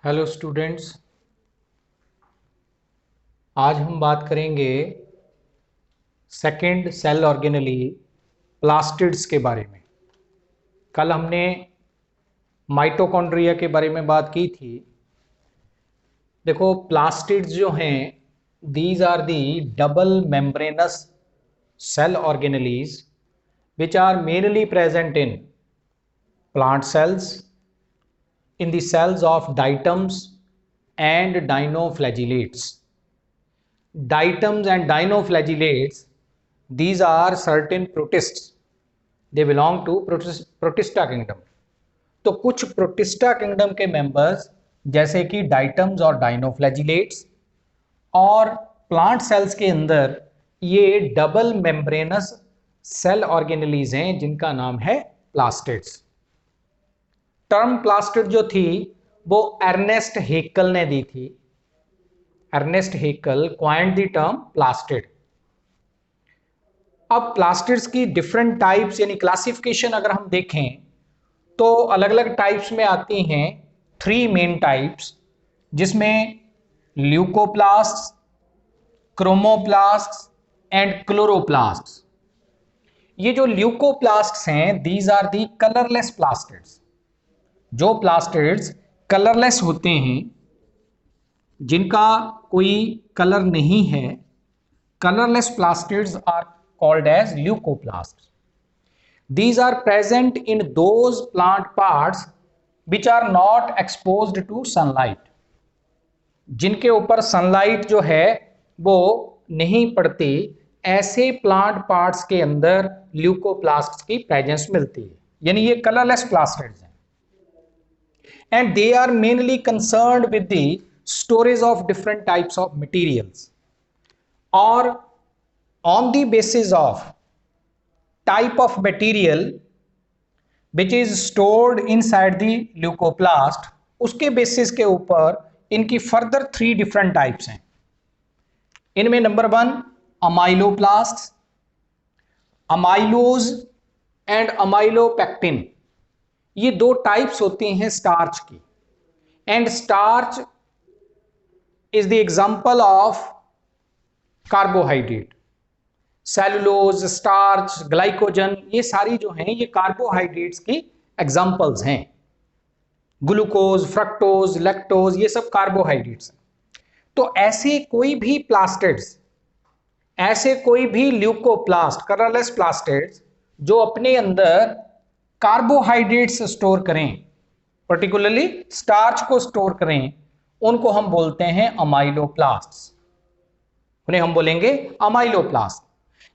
Hello students. आज हम बात करेंगे सेकेंड सेल ऑर्गेनेली प्लास्टिड्स के बारे में। कल हमने माइटोकॉन्ड्रिया के बारे में बात की थी। देखो, प्लास्टिड्स जो हैं these are the double membranous cell organelles which are mainly present in plant cells, in the cells of diatoms and dinoflagellates. Diatoms and dinoflagellates, these are certain protists. They belong to protista kingdom. तो कुछ protista kingdom के members जैसे कि diatoms और dinoflagellates, और plant cells के अंदर ये डबल मेम्ब्रेनस सेल ऑर्गेनेलीज हैं जिनका नाम है प्लास्टिड्स। टर्म प्लास्टिड जो थी वो अर्नेस्ट हेकल ने दी थी। Ernst Haeckel coined the term plastid. अब प्लास्टिड्स की डिफरेंट टाइप्स यानी क्लासिफिकेशन अगर हम देखें तो अलग अलग टाइप्स में आती हैं। 3 मेन टाइप्स, जिसमें ल्यूकोप्लास्ट्स, क्रोमोप्लास्ट्स एंड क्लोरोप्लास्ट्स। ये जो ल्यूकोप्लास्ट्स हैं these are the colourless plastids. जो प्लास्टिड्स कलरलेस होते हैं, जिनका कोई कलर नहीं है, colourless plastids are called as leucoplast. These are present in those plant parts which are not exposed to sunlight. जिनके ऊपर सनलाइट जो है वो नहीं पड़ती, ऐसे प्लांट पार्ट्स के अंदर ल्यूकोप्लास्ट्स की प्रेजेंस मिलती है, यानी ये कलरलेस प्लास्टिड्स हैं। And they are mainly concerned with the storage of different types of materials, or on the basis of type of material which is stored inside the leucoplast, उसके basis के ऊपर इनकी further 3 different types हैं। इनमें number 1 amyloplast, amylose and amylopectin. ये 2 types होती हैं starch की, and starch is the example of carbohydrate. Cellulose, starch, glycogen, ये सारी जो हैं ये कार्बोहाइड्रेट्स की एग्जांपल्स हैं। ग्लूकोज, फ्रक्टोज, लैक्टोज, ये सब कार्बोहाइड्रेट्स हैं। तो ऐसे कोई भी प्लास्टिड्स, ऐसे कोई भी ल्यूकोप्लास्ट, कलरलेस प्लास्टिड्स जो अपने अंदर कार्बोहाइड्रेट्स स्टोर करें, पर्टिकुलरली स्टार्च को स्टोर करें, उनको हम बोलते हैं अमाइलोप्लास्ट्स। उन्हें हम बोलेंगे amyloplast.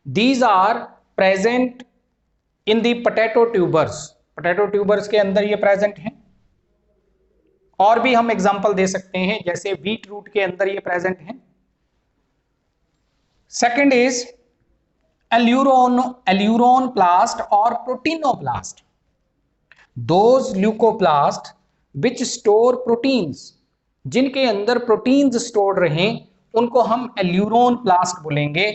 These are present in the potato tubers. Potato tubers के अंदर ये प्रेजेंट हैं। और भी हम एग्जांपल दे सकते हैं, जैसे बीट रूट के अंदर ये प्रेजेंट हैं। सेकंड इज एल्यूरोन प्लास्ट और प्रोटीनोप्लास्ट। Those leucoplast which store proteins, जिनके अंदर प्रोटीन्स स्टोर्ड रहें, उनको हम एल्यूरोन प्लास्ट बोलेंगे।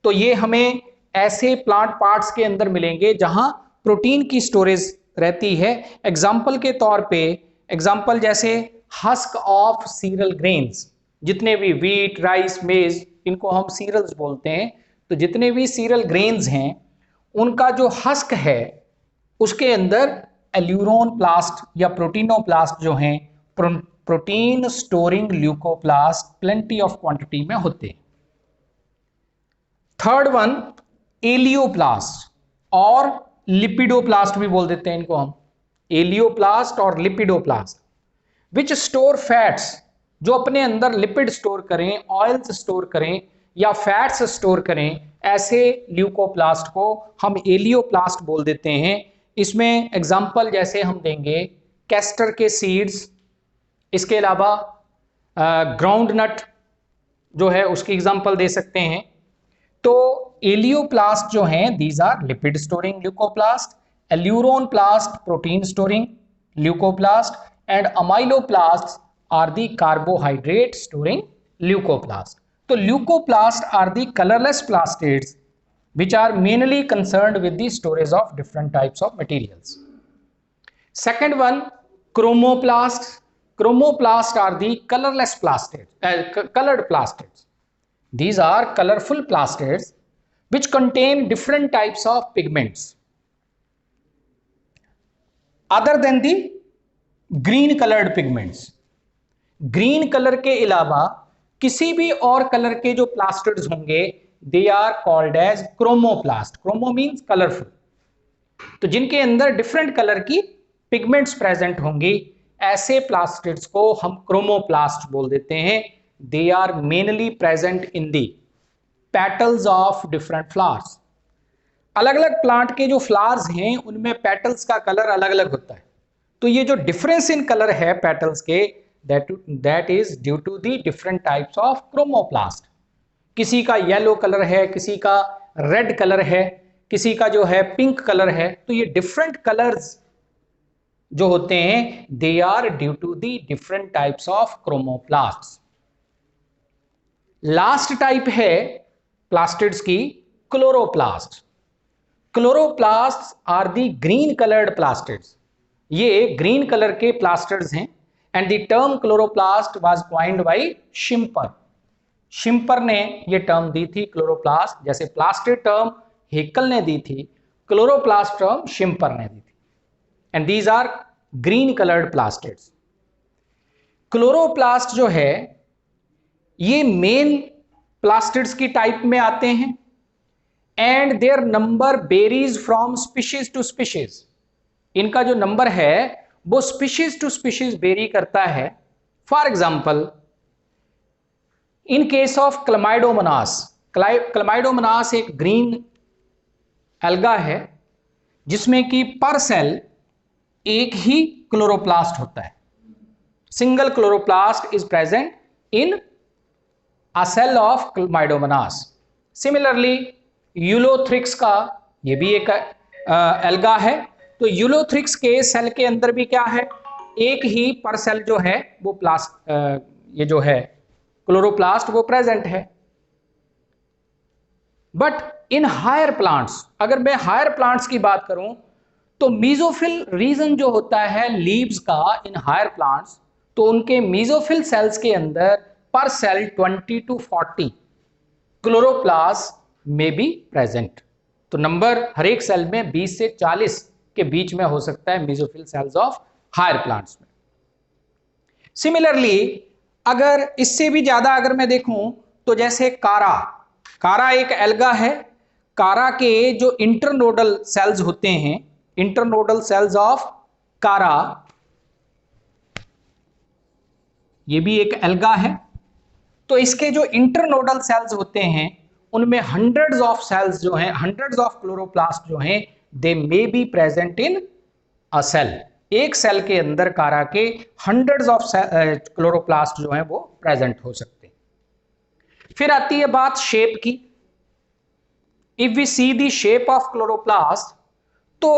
तो ये हमें ऐसे प्लांट पार्ट्स के अंदर मिलेंगे जहां प्रोटीन की स्टोरेज रहती है। एग्जाम्पल के तौर पे, एग्जाम्पल जैसे हस्क ऑफ सीरियल ग्रेन्स, जितने भी व्हीट, राइस, मेज, इनको हम सीरियल्स बोलते हैं। तो जितने भी सीरियल ग्रेन्स हैं उनका जो हस्क है उसके अंदर एल्यूरोन प्लास्ट या प्रोटीनोप्लास्ट जो हैं, protein storing leucoplast plenty of quantity में होते हैं। थर्ड वन एलियोप्लास्ट और लिपिडोप्लास्ट भी बोल देते हैं इनको हम। एलियोप्लास्ट और लिपिडोप्लास्ट विच स्टोर फैट्स, जो अपने अंदर लिपिड स्टोर करें, ऑयल्स स्टोर करें या फैट्स स्टोर करें, ऐसे ल्यूकोप्लास्ट को हम एलियोप्लास्ट बोल देते हैं। इसमें एग्जाम्पल जैसे हम देंगे कैस्टर के सीड्स, इसके अलावा ग्राउंड नट जो है उसकी एग्जाम्पल दे सकते हैं। तो एलियोप्लास्ट जो हैं these are lipid storing leucoplast, aleuroplast protein storing leucoplast, and amyloplast are the carbohydrate storing leucoplast. तो leucoplast are the colourless plastids which are mainly concerned with the storage of different types of materials. Second one, chromoplasts. Chromoplasts are the colorless plastids, colored plastids. These are colorful plastids which contain different types of pigments other than the green colored pigments. Green colour के अलावा किसी भी और colour के जो plastids होंगे they are called as chromoplast. Chromo means colourful. तो जिनके अंदर डिफरेंट कलर की पिगमेंट्स प्रेजेंट होंगी ऐसे प्लास्टिड्स को हम क्रोमोप्लास्ट बोल देते हैं. They are mainly present in the petals of different flowers. अलग अलग प्लांट के जो फ्लावर्स हैं उनमें पेटल्स का कलर अलग अलग होता है. तो ये जो डिफरेंस इन कलर है पेटल्स के that is due to the different types of chromoplast. किसी का येलो कलर है, किसी का रेड कलर है, किसी का जो है पिंक कलर है. तो ये डिफरेंट कलर्स जो होते हैं they are due to the different types of chromoplasts. Last type है प्लास्टिड्स की chloroplast. Chloroplast are the green coloured plastids. ये ग्रीन कलर के प्लास्टिड्स हैं. And the term chloroplast was coined by Schimper. Schimper ने ये term दी थी chloroplast. जैसे plastid term Haeckel ने दी थी, क्लोरोप्लास्ट टर्म शिम्पर ने दी थी. And these are green coloured plastids. Chloroplast जो है ये मेन प्लास्टिड्स की टाइप में आते हैं and their number varies from species to species. इनका जो नंबर है वो स्पीशीज टू स्पीशीज वेरी करता है. For example in case of Chlamydomonas. Chlamydomonas एक ग्रीन एल्गा है जिसमें कि पर सेल एक ही क्लोरोप्लास्ट होता है. Single chloroplast is present in a cell of Chlamydomonas. Similarly Ulothrix का ये भी एक एल्गा है. तो यूलोथ्रिक्स के सेल के अंदर भी क्या है, एक ही पर सेल जो है वो ये जो है क्लोरोप्लास्ट वो प्रेजेंट है. बट इन हायर प्लांट्स, अगर मैं हायर प्लांट्स की बात करूं तो मीजोफिल रीजन जो होता है लीव्स का इन हायर प्लांट्स, तो उनके मीजोफिल सेल्स के अंदर पर सेल 20 to 40 क्लोरोप्लास्ट में बी प्रेजेंट. तो नंबर हर एक सेल में 20 से 40 के बीच में हो सकता है mesophyll cells of higher plants में. सिमिलरली अगर इससे भी ज्यादा अगर मैं देखूं तो जैसे कारा एक एल्गा है. कारा के जो इंटरनोडल सेल्स होते हैं, इंटरनोडल सेल्स ऑफ कारा, ये भी एक एल्गा है. तो इसके जो इंटरनोडल सेल्स होते हैं उनमें हंड्रेड्स ऑफ सेल्स जो हैं, हंड्रेड्स ऑफ क्लोरोप्लास्ट जो हैं they may be present in a cell. एक सेल के अंदर कारा के हंड्रेड्स ऑफ क्लोरोप्लास्ट जो हैं वो प्रेजेंट हो सकते हैं. फिर आती है बात शेप की. If we see the shape of chloroplast तो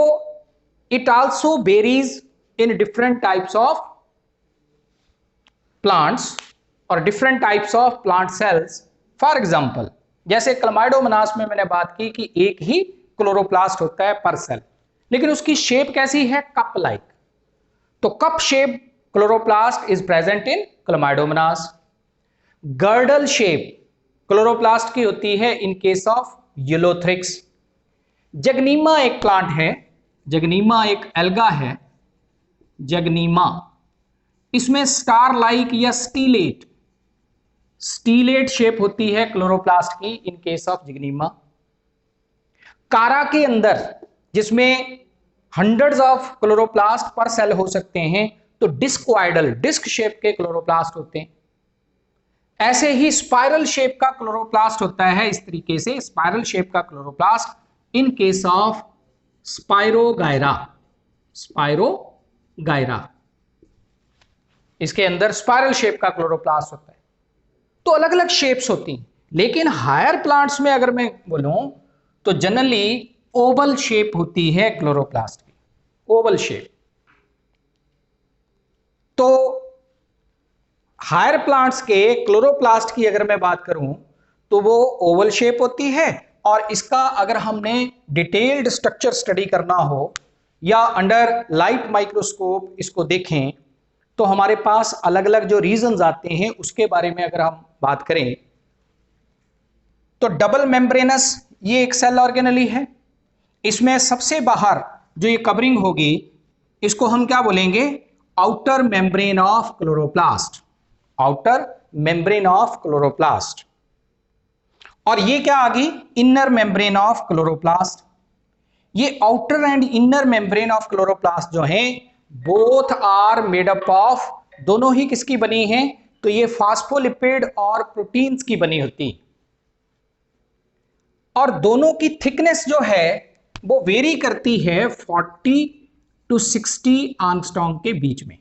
it also varies in different types of plants और different types of plant cells. For example जैसे क्लमाइडोमोनास में मैंने बात की कि एक ही क्लोरोप्लास्ट होता है पर सेल, लेकिन उसकी शेप कैसी है, कप लाइक. तो cup shape chloroplast is present in Chlamydomonas. Girdle shape chloroplast की होती है इन केस ऑफ यूलोथ्रिक्स. जगनीमा एक प्लांट है, जगनीमा एक एल्गा है, जगनीमा. इसमें स्टार लाइक या स्टीलेट शेप होती है क्लोरोप्लास्ट की इन केस ऑफ जगनीमा. कारा के अंदर जिसमें हंड्रेड्स ऑफ क्लोरोप्लास्ट पर सेल हो सकते हैं तो डिस्क्वाइडल, डिस्क शेप के क्लोरोप्लास्ट होते हैं. ऐसे ही स्पाइरल शेप का क्लोरोप्लास्ट होता है. इस तरीके से स्पाइरल शेप का chloroplast in case of spirogyra. इसके अंदर स्पाइरल शेप का क्लोरोप्लास्ट होता है. तो अलग अलग शेप्स होती हैं. लेकिन हायर प्लांट्स में अगर मैं बोलूं तो जनरली ओवल शेप होती है क्लोरोप्लास्ट की, ओवल शेप. तो हायर प्लांट्स के क्लोरोप्लास्ट की अगर मैं बात करूं तो वो ओवल शेप होती है. और इसका अगर हमने डिटेल्ड स्ट्रक्चर स्टडी करना हो या अंडर लाइट माइक्रोस्कोप इसको देखें तो हमारे पास अलग अलग जो रीजन्स आते हैं उसके बारे में अगर हम बात करें तो डबल मेम्ब्रेनस ये एक सेल ऑर्गेनेली है। इसमें सबसे बाहर जो ये कवरिंग होगी इसको हम क्या बोलेंगे, outer membrane of chloroplast, outer membrane of chloroplast. और ये क्या आ गई, इनर मेम्ब्रेन ऑफ क्लोरोप्लास्ट। ये outer and inner membrane of chloroplast जो है both are made up of, दोनों ही किसकी बनी है, तो ये फास्फोलिपिड और प्रोटीन्स की बनी होती, और दोनों की थिकनेस जो है वो वेरी करती है 40 to 60 एंगस्ट्रॉम के बीच में।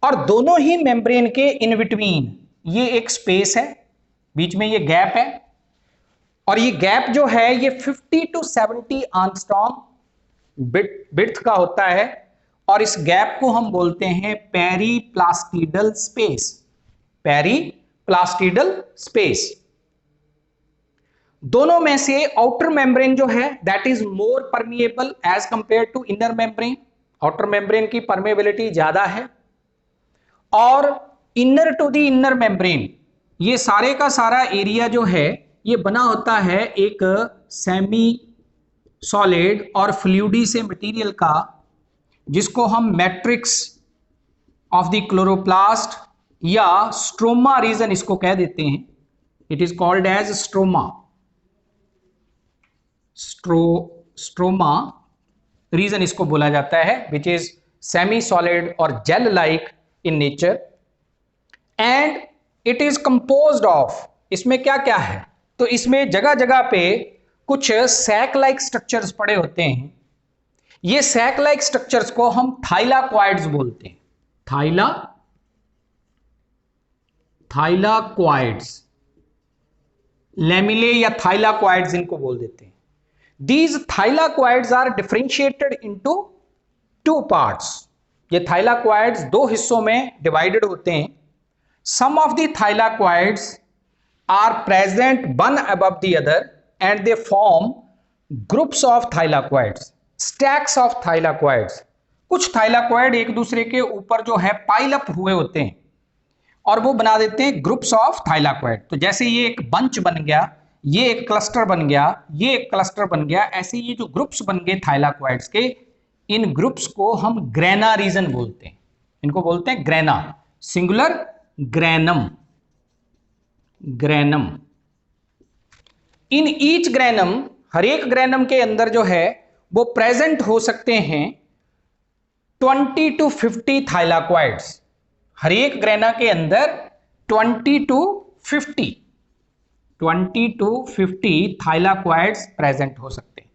और दोनों ही मेम्ब्रेन के इन बिटवीन ये एक स्पेस है, बीच में ये गैप है, और ये गैप जो है ये 50 to 70 एंगस्ट्रॉम विड्थ का होता है, और इस गैप को हम बोलते हैं पेरीप्लास्टिडल स्पेस, पेरीप्लास्टिडल स्पेस। दोनों में से आउटर मेम्ब्रेन जो है that is more permeable as compare to inner membrane, outer membrane की परमेबिलिटी ज्यादा है, और inner to the inner membrane ये सारे का सारा एरिया जो है ये बना होता है एक सेमी सॉलिड और फ्लूइडी से मटेरियल का, जिसको हम मैट्रिक्स ऑफ द क्लोरोप्लास्ट या स्ट्रोमा रीजन इसको कह देते हैं। It is called as stroma, stroma region इसको बोला जाता है, विच इज सेमी सॉलिड और gel like in nature, and it is composed of, इसमें क्या क्या है, तो इसमें जगह जगह पे कुछ सैक लाइक स्ट्रक्चर्स पड़े होते हैं। ये सैक लाइक स्ट्रक्चर्स को हम थाइलाक्वाइड्स बोलते हैं, थाइलाक्वाइड्स, लेमिले या थाइलाक्वाइड्स इनको बोल देते हैं। These thylakoids are differentiated into two parts. ये thylakoids दो हिस्सों में divided होते हैं। Some of the thylakoids are present one above the other and they form groups of thylakoids, stacks of thylakoids. कुछ thylakoid एक दूसरे के ऊपर जो है पाइल अप हुए होते हैं और वो बना देते हैं ग्रुप्स ऑफ थाइलाक्वाइड। तो जैसे ये एक बंच बन गया, ये एक क्लस्टर बन गया, ये एक क्लस्टर बन गया, ऐसे ये जो ग्रुप्स बन गए थाइलाक्वाइड्स के, इन ग्रुप्स को हम ग्रेना रीजन बोलते हैं, इनको बोलते हैं grana, singular granum, granum. In each granum, हर एक ग्रेनम के अंदर जो है वो प्रेजेंट हो सकते हैं 20 to 50 थाइलाक्वाइड्स। हर एक ग्रेना के अंदर 20 to 50 थाइलाक्वाइड्स प्रेजेंट हो सकते हैं,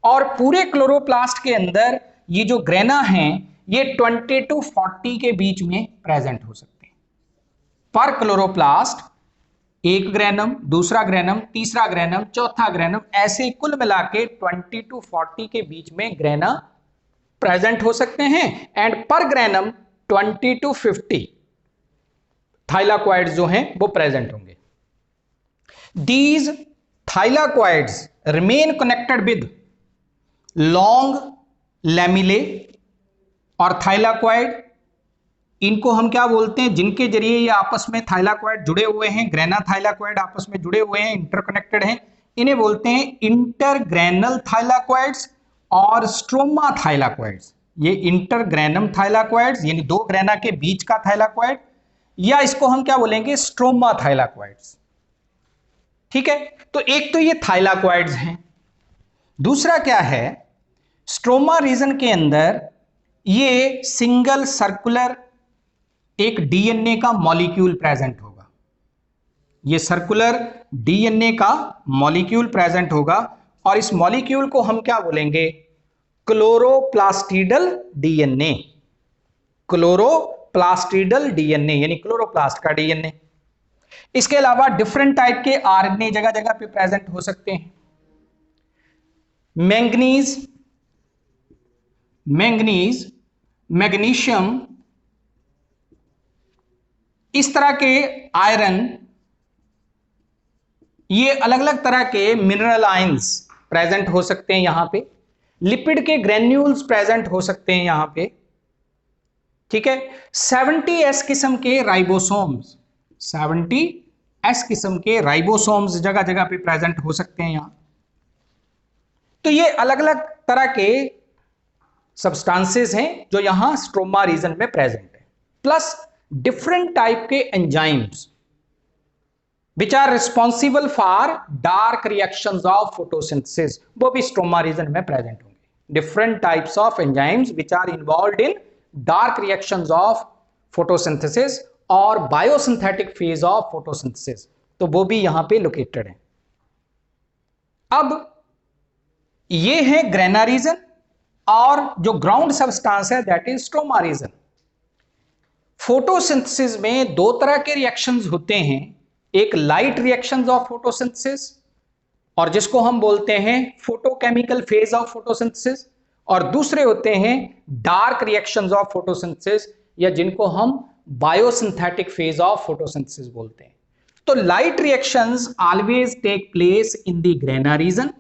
और पूरे क्लोरोप्लास्ट के अंदर ये जो ग्रेना हैं ये 20 to 40 के बीच में प्रेजेंट हो सकते हैं। पर क्लोरोप्लास्ट एक ग्रेनम, दूसरा ग्रेनम, तीसरा ग्रेनम, चौथा ग्रेनम, ऐसे कुल मिला के 20 to 40 के बीच में ग्रेना प्रेजेंट हो सकते हैं, एंड पर ग्रेनम 20 to 50 थाइलाक्वाइड्स जो हैं वो प्रेजेंट होंगे। These thylakoids remain connected with long lamellae और thylakoid, इनको हम क्या बोलते हैं, जिनके जरिए ये आपस में थाइलाक्वाइड जुड़े हुए हैं, ग्रेना थाइलाक्वाइड आपस में जुड़े हुए हैं, इंटरकनेक्टेड हैं, इन्हें बोलते हैं इंटरग्रेनल थाइलाक्वाइड्स और स्ट्रोमा थाइलाक्वाइड्स। ये इंटरग्रेनम थाइलाक्वाइड्स यानी दो ग्रेना के बीच का थाइलाक्वाइड, या इसको हम क्या बोलेंगे, स्ट्रोमा थाइलाक्वाइड्स। ठीक है, तो एक तो ये थाइलाक्वाइड्स हैं, दूसरा क्या है, स्ट्रोमा रीजन के अंदर ये सिंगल सर्कुलर एक डीएनए का मॉलिक्यूल प्रेजेंट होगा, ये सर्कुलर डीएनए का मॉलिक्यूल प्रेजेंट होगा, और इस मॉलिक्यूल को हम क्या बोलेंगे, क्लोरोप्लास्टिडल डीएनए, क्लोरोप्लास्टिडल डीएनए यानी क्लोरोप्लास्ट का डीएनए। इसके अलावा डिफरेंट टाइप के आरएनए जगह जगह पे प्रेजेंट हो सकते हैं। मैंगनीज, मैग्नीशियम, इस तरह के आयरन, ये अलग अलग तरह के मिनरल आयंस प्रेजेंट हो सकते हैं यहां पे। लिपिड के ग्रेन्यूल्स प्रेजेंट हो सकते हैं यहां पे, ठीक है। 70s किस्म के राइबोसोम्स, 70s किस्म के राइबोसोम्स जगह जगह पे प्रेजेंट हो सकते हैं यहां। तो ये अलग अलग तरह के सब्सटेंसेस हैं जो यहां स्ट्रोमा रीजन में प्रेजेंट है, प्लस डिफरेंट टाइप के enzymes which are responsible for dark reactions of photosynthesis, वो भी स्ट्रोमा रीजन में प्रेजेंट होंगे। Different types of enzymes which are involved in dark reactions of photosynthesis और बायोसिंथेटिक फेज ऑफ फोटोसिंथेसिस, तो वो भी यहां पे लोकेटेड है। अब ये है ग्रेना रीजन, और जो ग्राउंड सब्सटेंस है that is stroma region. Photosynthesis में दो तरह के रिएक्शंस होते हैं, एक लाइट रिएक्शंस ऑफ फोटोसिंथेसिस और जिसको हम बोलते हैं फोटोकेमिकल फेज ऑफ फोटोसिंथेसिस, और दूसरे होते हैं डार्क रिएक्शंस ऑफ फोटोसिंथेसिस या जिनको हम बायोसिंथेटिक फेज ऑफ फोटोसिंथेसिस बोलते हैं। तो light reactions always take place in the grana region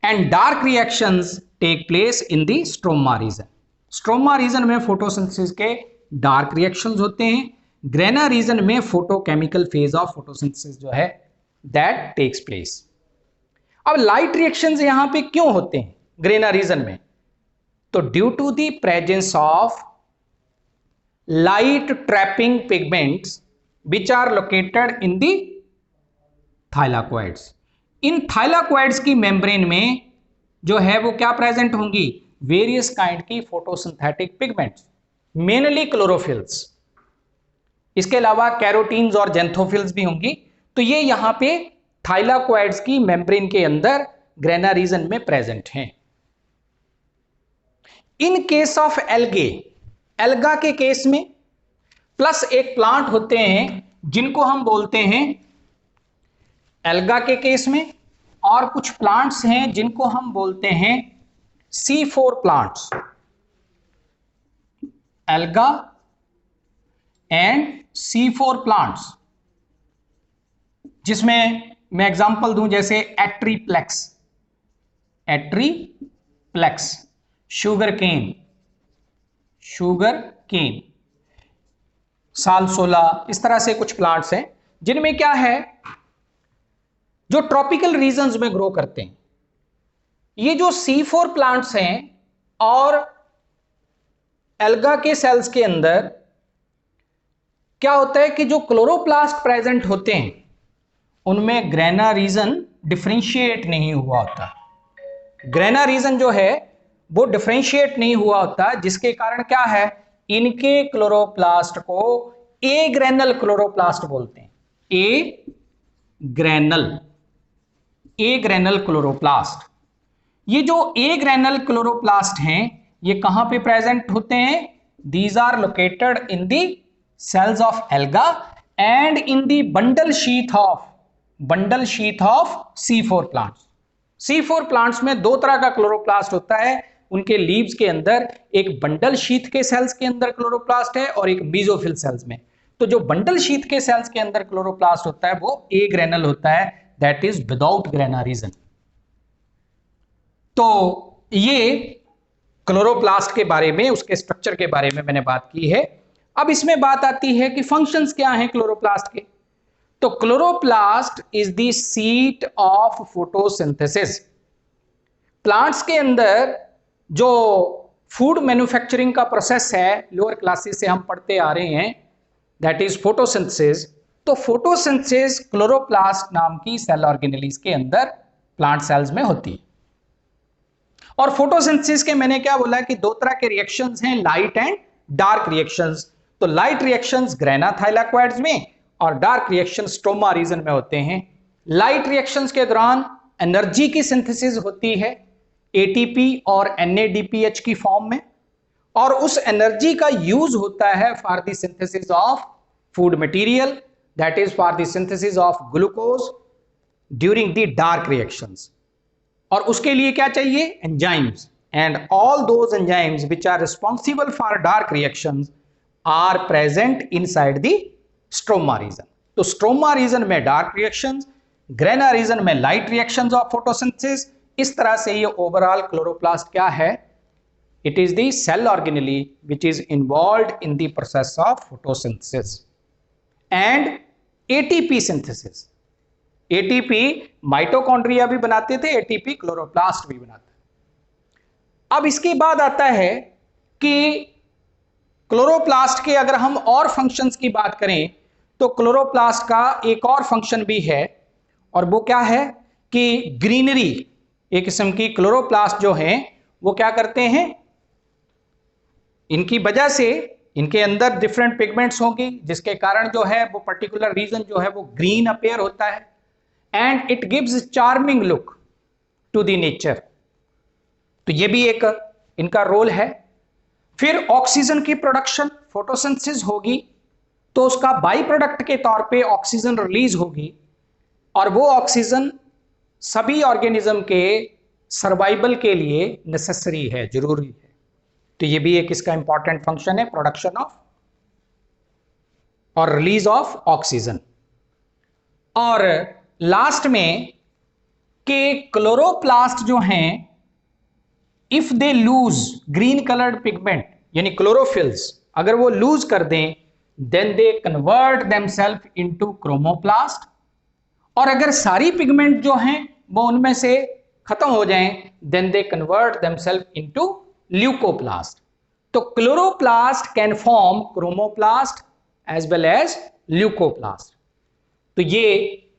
and dark reactions take place in the stroma region. Stroma region में फोटोसिंथेसिस के डार्क रिएक्शंस होते हैं, ग्रेना रीजन में फोटोकेमिकल फेज ऑफ फोटोसिंथेसिस जो है दैट टेक्स प्लेस। अब light reactions यहां पे क्यों होते हैं ग्रेना रीजन में? तो due to the presence of light trapping pigments which are located in the thylakoids. इन थाइलाकोइड्स की मेम्ब्रेन में जो है वो क्या प्रेजेंट होंगी? वेरियस काइंड की फोटोसिंथेटिक पिगमेंट्स, मेनली क्लोरोफिल्स, इसके अलावा कैरोटीन्स और जेंथोफिल्स भी होंगी। तो ये यहां पे थाइलाकोइड्स की मेम्ब्रेन के अंदर ग्रेना रीजन में प्रेजेंट हैं। In case of algae, alga के केस में, प्लस एक प्लांट होते हैं जिनको हम बोलते हैं एल्गा के केस में, और कुछ प्लांट्स हैं जिनको हम बोलते हैं C4 plants, alga and C4 plants, जिसमें मैं एग्जांपल दूं जैसे एट्रीप्लेक्स, एट्रीप्लेक्स, शुगर केन, शुगर केन, सालसोला, इस तरह से कुछ प्लांट्स हैं जिनमें क्या है जो ट्रॉपिकल रीजन्स में ग्रो करते हैं। ये जो C4 प्लांट्स हैं और एल्गा के सेल्स के अंदर क्या होता है कि जो क्लोरोप्लास्ट प्रेजेंट होते हैं उनमें ग्रेना रीजन डिफरेंशिएट नहीं हुआ होता। ग्रेना रीजन जो है वो डिफरेंशिएट नहीं हुआ होता, जिसके कारण क्या है, इनके क्लोरोप्लास्ट को ए ग्रेनल क्लोरोप्लास्ट बोलते हैं। ए ग्रेनल क्लोरोप्लास्ट। ये जो ए ग्रेनल क्लोरोप्लास्ट हैं ये कहां पे प्रेजेंट होते हैं? These are located in the cells of alga and in the bundle sheath of C4 plants. C4 plants में दो तरह का क्लोरोप्लास्ट होता है, उनके लीव्स के अंदर एक बंडल शीथ के सेल्स के अंदर क्लोरोप्लास्ट है और एक मेसोफिल सेल्स में। तो जो बंडल शीथ के सेल्स के अंदर क्लोरोप्लास्ट होता है वो ए ग्रेनल होता है, that is without grana region. तो ये क्लोरोप्लास्ट के बारे में, उसके स्ट्रक्चर के बारे में मैंने बात की है। अब इसमें बात आती है कि फंक्शंस क्या हैं क्लोरोप्लास्ट के। तो chloroplast is the seat of photosynthesis. Plants के अंदर जो फूड मैन्युफैक्चरिंग का प्रोसेस है, लोअर क्लासेस से हम पढ़ते आ रहे हैं, दैट इज फोटोसिंथेसिस। तो फोटोसिंथेसिस क्लोरोप्लास्ट नाम की सेल ऑर्गेनेलीज के अंदर प्लांट सेल्स में होती है। और फोटोसिंथेसिस के मैंने क्या बोला कि दो तरह के रिएक्शंस हैं, लाइट एंड डार्क रिएक्शंस। तो लाइट रिएक्शंस ग्रेना थाइलाकोइड्स में और डार्क रिएक्शन स्ट्रोमा रीजन में होते हैं। लाइट रिएक्शंस के दौरान एनर्जी की सिंथेसिस होती है एटीपी और NADPH की फॉर्म में, और उस एनर्जी का यूज होता है for the synthesis of food material, that is for the synthesis of glucose during the dark reactions. और उसके लिए क्या चाहिए? Enzymes, and all those enzymes which are responsible for dark reactions are present inside the stroma region. तो stroma region में dark reactions, grana region में light reactions of photosynthesis. इस तरह से ये ओवरऑल क्लोरोप्लास्ट क्या है, It is the cell organelle which is involved in the process of photosynthesis and ATP synthesis. ATP mitochondria भी बनाते थे, ATP क्लोरोप्लास्ट भी बनाते थे। अब इसके बाद आता है कि क्लोरोप्लास्ट के अगर हम और फंक्शंस की बात करें तो क्लोरोप्लास्ट का एक और फंक्शन भी है, और वो क्या है कि ग्रीनरी, एक किस्म की क्लोरोप्लास्ट जो है वो क्या करते हैं, इनकी वजह से इनके अंदर डिफरेंट पिगमेंट्स होंगी जिसके कारण जो है वो पर्टिकुलर रीजन जो है वो ग्रीन अपीयर होता है, and it gives charming look to the nature. तो ये भी एक इनका रोल है। फिर ऑक्सीजन की प्रोडक्शन, फोटोसिंथेसिस होगी तो उसका बाई प्रोडक्ट के तौर पे ऑक्सीजन रिलीज होगी, और वो ऑक्सीजन सभी ऑर्गेनिज्म के सर्वाइवल के लिए नेसेसरी है, जरूरी है। तो ये भी एक इसका इंपॉर्टेंट फंक्शन है, प्रोडक्शन ऑफ और रिलीज ऑफ ऑक्सीजन। और लास्ट में के क्लोरोप्लास्ट जो हैं, if they lose green coloured pigment यानी क्लोरोफिल्स, अगर वो लूज कर दें, then they convert themselves into chromoplast, और अगर सारी पिगमेंट जो हैं वो उनमें से खत्म हो जाएं, then they convert themselves into leucoplast. तो chloroplast can form chromoplast as well as leucoplast. तो ये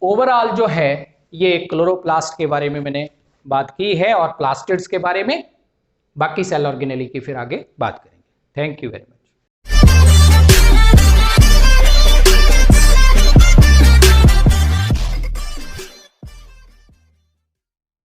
ओवरऑल जो है ये क्लोरोप्लास्ट के बारे में मैंने बात की है, और प्लास्टिड्स के बारे में, बाकी सेल ऑर्गेनेली की फिर आगे बात करेंगे। Thank you very much.